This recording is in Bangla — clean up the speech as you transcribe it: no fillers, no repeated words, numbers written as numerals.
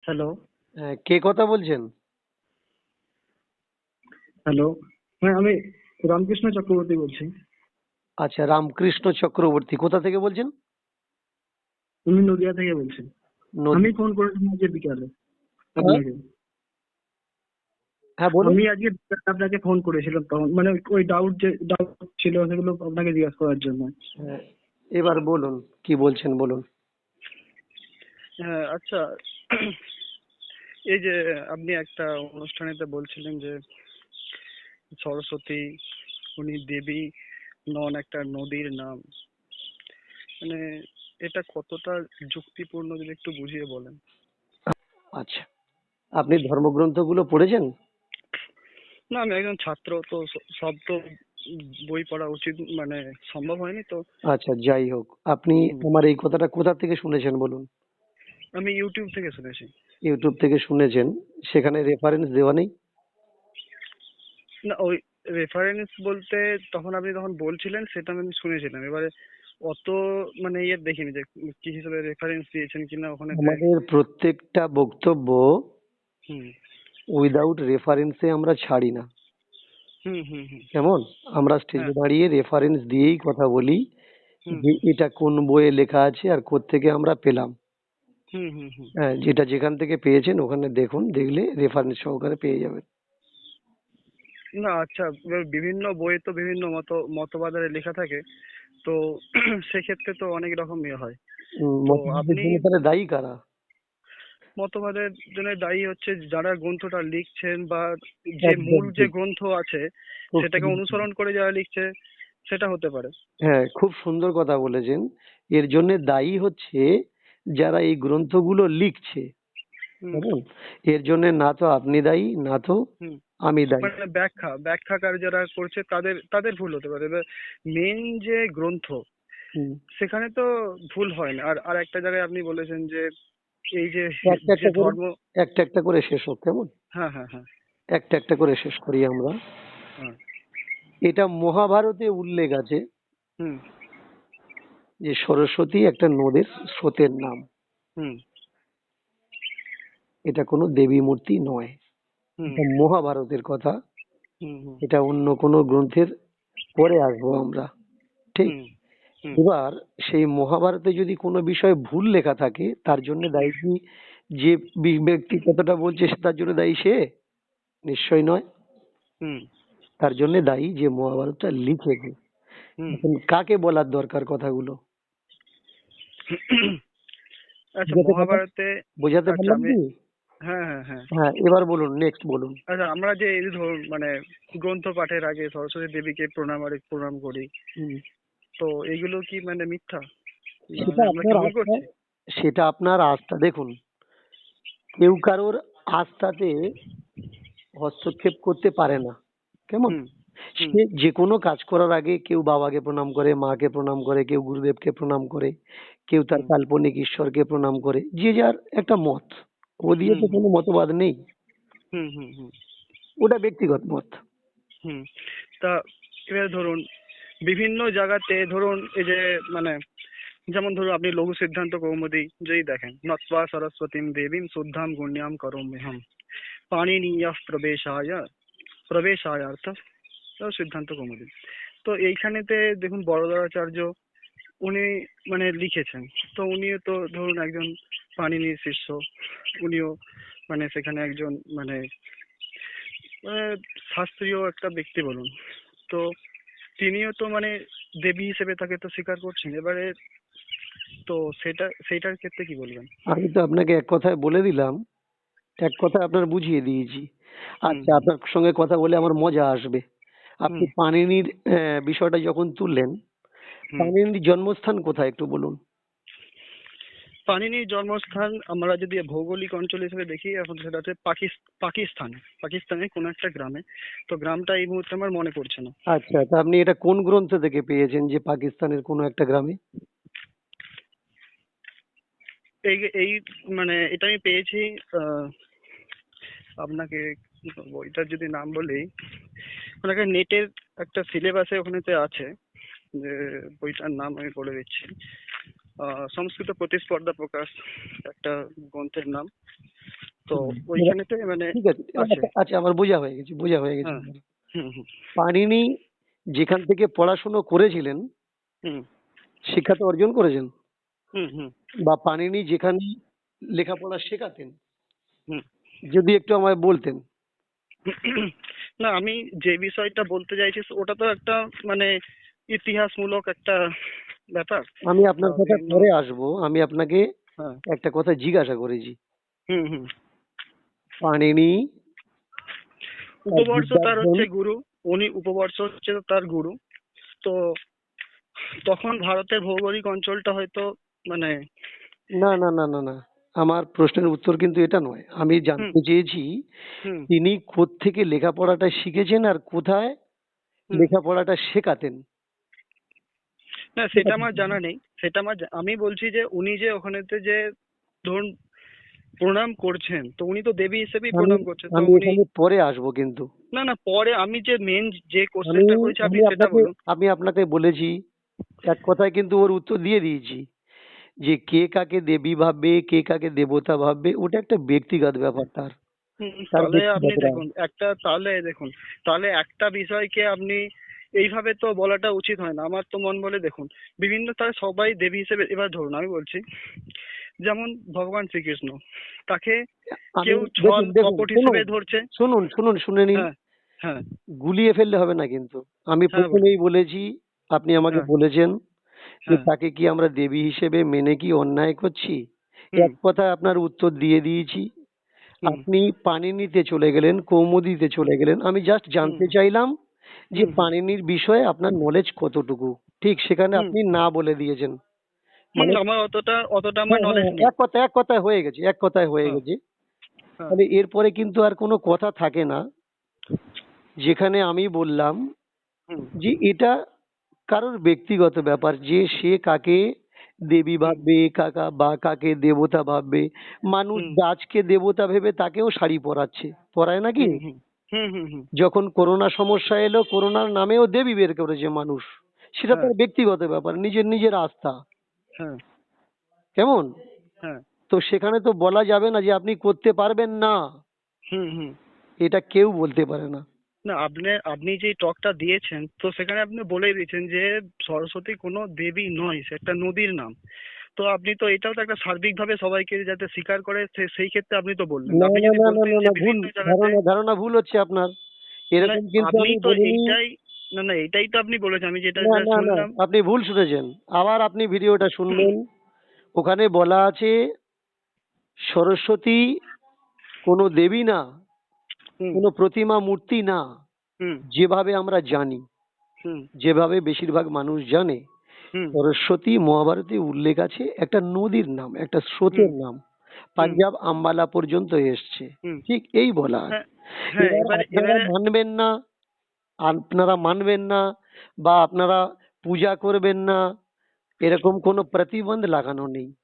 হ্যালো। কে কথা বলছেন? হ্যালো। হ্যাঁ, আমি রামকৃষ্ণ চক্রবর্তী বলছি। আচ্ছা, রামকৃষ্ণ চক্রবর্তী কোথা থেকে বলছেন? আমি নদিয়া থেকে বলছি। নদী। আমি ফোন করেছিলাম আজকে বিকালে হ্যাঁ, আপনাকে। হ্যাঁ বলুন। আমি আজকে বিকালে আপনাকে ফোন করেছিলাম, তখন মানে ওই ডাউট ছিল সেগুলো আপনাকে জিজ্ঞাসা করার জন্য। হ্যাঁ, এবার বলুন, কি বলছেন বলুন। হ্যাঁ, আচ্ছা। এই যে আপনি একটা অনুষ্ঠানেতে বলছিলেন যে সরস্বতী উনি দেবী নন, একটা নদীর নাম। মানে এটা কতটা যুক্তিপূর্ণ যদি একটু বুঝিয়ে বলেন। আচ্ছা, আপনি ধর্মগ্রন্থগুলো পড়েছেন? না, আমি একজন ছাত্র, তো সব তো বই পড়া উচিত মানে সম্ভব হয়নি তো। আচ্ছা, যাই হোক, আপনি হুম, আমার এই কথাটা কোথা থেকে শুনেছেন বলুন। আমি ইউটিউব থেকে শুনেছি। ইউটিউব থেকে শুনেছেন? সেখানে রেফারেন্স দেওয়া নেই? না, ওই রেফারেন্স বলতে আপনি তখন বলছিলেন সেটা আমি শুনেছিলাম। এবারে অত মানে দেখিনি যে কি হিসেবে রেফারেন্স দিয়েছেন কিনা ওখানেতে। আমাদের প্রত্যেকটা বক্তব্য হুম, উইদাউট রেফারেন্সে আমরা ছাড়ি না। হুম, হুম, হুম। কেমন? আমরা হ্যাঁ। স্টেজে দাঁড়িয়ে রেফারেন্স দিয়েই কথা বলি হুম, যে এটা কোন বইয়ে লেখা আছে আর কোত্থেকে আমরা পেলাম। হুম, হুম, হুম। হ্যাঁ, যেটা যেখান থেকে পেয়েছেন ওখানে দেখুন, দেখলে রেফারেন্স সহকারে পেয়ে যাবেন। না, আচ্ছা, এবার বিভিন্ন বইয়ে তো বিভিন্ন মতবাদের লেখা থাকে, তো সেক্ষেত্রে তো অনেক রকম হয়। তো মতবাদের আপনি জন্য তাহলে দায়ী কারা? মতবাদের জন্য দায়ী হচ্ছে যারা গ্রন্থটা লিখছেন, বা যে একদম মূল যে ঠিক। গ্রন্থ আছে খুব সেটাকে সুন্দর। অনুসরণ করে যারা লিখছে, সেটা হতে পারে। হ্যাঁ, খুব সুন্দর কথা বলেছেন। এর জন্য দায়ী হচ্ছে যারা এই গ্রন্থগুলো লিখছে। হুম, কেমন? এর জন্য না তো আপনি দায়ী, না তো হুম। আমি দায়ী। মানে ব্যাখ্যাকার যারা করছে তাদের তাদের ভুল হতে পারে। এবার মেন যে গ্রন্থ, হুম। সেখানে তো ভুল হয় না। আর আর একটা জায়গায় আপনি বলেছেন যে এই যে একটা যে একটা করে ধর্ম। একটা একটা করে শেষ হোক, কেমন? হ্যাঁ, হ্যাঁ, হ্যাঁ, একটা একটা করে শেষ করি আমরা। হ্যাঁ। এটা মহাভারতে উল্লেখ আছে হুম, যে সরস্বতী একটা নদের স্রোতের নাম। হুম, এটা কোনো দেবী মূর্তি নয়। হুম, এটা মহাভারতের কথা। হুম, হুম, এটা অন্য কোনো গ্রন্থের পরে আসবো আমরা। ঠিক? হুম, হুম, এবার সেই মহাভারতে যদি কোনো বিষয় ভুল লেখা থাকে তার জন্য হুম, দায়ী কি যে ব্যক্তি কথাটা বলছে তার জন্য দায়ী সে? নিশ্চয় নয়। হুম, তার জন্য দায়ী যে মহাভারতটা লিখেছে। হুম। এখন কাকে বলার দরকার কথাগুলো? আচ্ছা, বোঝাতে পারলাম? মহাভারতে। বোঝাতে আচ্ছা, পারলাম আমি। কি? হ্যাঁ, হ্যাঁ, হ্যাঁ। হ্যাঁ, এবার বলুন, নেক্সট বলুন। আচ্ছা, আমরা যে এই যে ধরুন মানে গ্রন্থ পাঠের আগে সরস্বতী দেবীকে প্রণাম করি, হুম। তো এগুলো কি মানে মিথ্যা? না, সেটা আমরা কি আপনার ভুল আস্থা। করছি? সেটা আপনার আস্থা। দেখুন, কেউ কারোর আস্থাতে হস্তক্ষেপ করতে পারে না। কেমন? হুম, হুম, সে যে কোনো কাজ করার আগে কেউ বাবাকে প্রণাম করে, মাকে প্রণাম করে, কেউ গুরুদেবকে প্রণাম করে, কেউ তার হুম, কাল্পনিক ঈশ্বরকে প্রণাম করে। যে যার একটা মত। ও দিয়ে হুম, তো হুম, কোনো মতবাদ নেই। হুম, হুম, হুম, ওটা ব্যক্তিগত মত। হুম। তা এবার ধরুন বিভিন্ন জায়গাতে ধরুন এই যে মানে যেমন ধরুন আপনি লঘু সিদ্ধান্ত কৌমুদী যদি দেখেন, নত্বা সরস্বতীম দেবীম শুদ্ধাম গুণ্যাম করোম্যহম পাণিনীয়ঃ প্রবেশায়ার্থ সিদ্ধান্ত কৌমুদী। তো এইখানেতে দেখুন বরদাচার্য উনি মানে লিখেছেন, তো উনিও তো ধরুন একজন পাণিনির শিষ্য। উনিও মানে সেখানে একজন মানে মানে শাস্ত্রীয় একটা ব্যক্তি বলুন। তো তিনিও তো মানে দেবী হিসেবে তাকে তো স্বীকার করছেন। এবারে তো সেটার ক্ষেত্রে কি বলবেন? আমি তো আপনাকে এক কথায় বলে দিলাম, এক কথায় আপনার বুঝিয়ে দিয়েছি। হুম, আচ্ছা, হুম, আপনার সঙ্গে কথা বলে আমার মজা আসবে। আপনি হুম, পাণিনির বিষয়টা যখন তুললেন, হুম। পাণিনির জন্মস্থান কোথায় একটু বলুন। পাণিনির জন্মস্থান আমরা যদি ভৌগোলিক অঞ্চল হিসেবে দেখি, এখন সেটা হচ্ছে পাকিস্তানের কোনো একটা গ্রামে। তো গ্রামটা এই মুহূর্তে আমার মনে পড়ছে না। আচ্ছা, তা আপনি এটা কোন গ্রন্থ থেকে পেয়েছেন যে পাকিস্তানের কোনো একটা গ্রামে? এই এই মানে এটা আমি পেয়েছি। আহ, আপনাকে কি বলবো, এটার যদি নাম বলি, ওনাকে নেটের একটা সিলেবাসে ওখানেতে আছে, যে বইটার নাম আমি বলে দিচ্ছি। সংস্কৃত প্রতিস্পর্ধা প্রকাশ একটা গ্রন্থের নাম। তো ওইখানেতে মানে ঠিক আছে, আছে। আচ্ছা আচ্ছা, আমার বোঝা হয়ে গেছে, বোঝা হয়ে গেছে। হ্যাঁ। হুম হুম পাণিনি যেখান থেকে পড়াশুনো করেছিলেন, হুম শিক্ষা তো অর্জন করেছেন, হুম হুম বা পাণিনি যেখানে লেখাপড়া শেখাতেন, হুম। যদি একটু আমায় বলতেন। না, আমি যে বিষয়টা বলতে চাইছি ওটা তো একটা মানে ইতিহাসমূলক একটা ব্যাপার আমি বা আপনার কথা বিভিন্ন। পরে আসবো, আমি আপনাকে হ্যাঁ। একটা কথা জিজ্ঞাসা করেছি। হুম হুম। পাণিনি এক উপবর্ষ তার বিদ্যার্থন। হচ্ছে গুরু, উনি উপবর্ষ হচ্ছে তার গুরু। তো তখন ভারতের ভৌগোলিক অঞ্চলটা হয়তো মানে। না না না না না, আমার প্রশ্নের উত্তর কিন্তু এটা নয়, আমি হুম জানতে চেয়েছি হুম তিনি কোত্থেকে লেখাপড়াটা শিখেছেন আর কোথায় হুম। লেখাপড়াটা শেখাতেন। না, সেটা সেটা কি? আমার জানা নেই, সেটা আমি বলছি যে উনি যে ওখানেতে যে ধরুন প্রণাম করছেন, তো উনি তো দেবী হিসেবেই আমি প্রণাম করছেন, তো আমি উনি। এখানে পরে আসবো কিন্তু। না না, পরে আমি যে মেন যে আমি কোশ্চেনটা করেছি আপনি আমি সেটা আপনাকে বলুন। আমি আপনাকে বলেছি, এক কথায় কিন্তু ওর উত্তর দিয়ে দিয়েছি, যে কে কাকে দেবী ভাববে, কে কাকে দেবতা ভাববে, ওটা একটা ব্যক্তিগত ব্যাপার, তার তার তাহলে আপনি ব্যক্তিগত রায়। দেখুন তাহলে একটা বিষয়কে আপনি এইভাবে তো বলাটা উচিত হয় না, আমার তো মন বলে। দেখুন বিভিন্ন তার সবাই দেবী হিসেবে, এবার ধরুন আমি বলছি যেমন ভগবান শ্রীকৃষ্ণ, তাকে আমি কেউ ছল দেখুন দেখুন, কপট শুনুন হিসেবে ধরছে। শুনুন শুনুন, শুনে নিন। হ্যাঁ হ্যাঁ গুলিয়ে ফেললে হবে না কিন্তু। আমি হ্যাঁ বলুন। প্রথমেই বলেছি, আপনি আমাকে হ্যাঁ বলেছেন যে হ্যাঁ। তাকে কি আমরা দেবী হিসেবে মেনে কি অন্যায় করছি? হুম এক কথায় আপনার উত্তর দিয়ে দিয়েছি। হুম আপনি পাণিনিতে চলে গেলেন, কৌমুদিতে চলে গেলেন, আমি জাস্ট হুম জানতে চাইলাম যে হুম হুম পাণিনির বিষয়ে আপনার নলেজ কতটুকু। ঠিক সেখানে হুম আপনি না বলে দিয়েছেন। হুম। মানে আমার অতটা অতটা আমার হ্যাঁ হ্যাঁ নলেজ হ্যাঁ, নেই। এক কথায় হয়ে গেছে, এক কথায় হয়ে হ্যাঁ গেছে। হ্যাঁ তাহলে এরপরে কিন্তু আর কোনো কথা থাকে না। যেখানে আমি বললাম হুম যে এটা কারোর ব্যক্তিগত ব্যাপার, যে সে কাকে দেবী হুম ভাববে, কাকা বা কাকে দেবতা ভাববে। মানুষ হুম গাছকে দেবতা ভেবে তাকেও শাড়ি পরাচ্ছে, পরায় নাকি? হুম হুম হুম হুম হুম। যখন করোনা সমস্যা এলো, করোনার নামেও দেবী বের করেছে মানুষ। সেটা হ্যাঁ তার ব্যক্তিগত ব্যাপার, নিজের নিজের আস্থা। হ্যাঁ কেমন? হ্যাঁ। তো সেখানে তো বলা যাবে না যে আপনি করতে পারবেন না, হুম হুম। এটা কেউ বলতে পারে না। না, আপনি আপনি যে টকটা দিয়েছেন তো সেখানে আপনি বলেই দিয়েছেন যে সরস্বতী কোনো দেবী নয়, সে একটা নদীর নাম। তো আপনি তো এটাও তো একটা সার্বিকভাবে সবাইকে যাতে স্বীকার করে সেই ক্ষেত্রে আপনি তো বললেন, না আপনি না যদি না না বলতেন না যে না, ভুল বিভিন্ন জায়গাতে। ধারণা, ধারণা ভুল হচ্ছে আপনার। মানে এরকম কিন্তু আপনি আমি তো বলিনি। এইটাই, না না এটাই তো আপনি বলেছেন, আমি যেটা না যা না না, শুনলাম। আপনি ভুল শুনেছেন। আবার আপনি ভিডিওটা শুনবেন। ওখানে বলা আছে সরস্বতী কোনো দেবী না, হুম কোনো প্রতিমা মূর্তি না। হুম যেভাবে আমরা জানি, হুম যেভাবে বেশিরভাগ মানুষ জানে, হুম সরস্বতী মহাভারতে উল্লেখ আছে একটা নদীর নাম, একটা হুম স্রোতের নাম, হুম পাঞ্জাব আম্বালা পর্যন্ত এসছে। হুম। ঠিক এই বলা হ্যাঁ আছে। হ্যাঁ। এবার এবারে আপনারা এবারে মানবেন না, আপনারা মানবেন না, বা আপনারা পূজা করবেন না, এরকম কোনো প্রতিবন্ধ লাগানো নেই।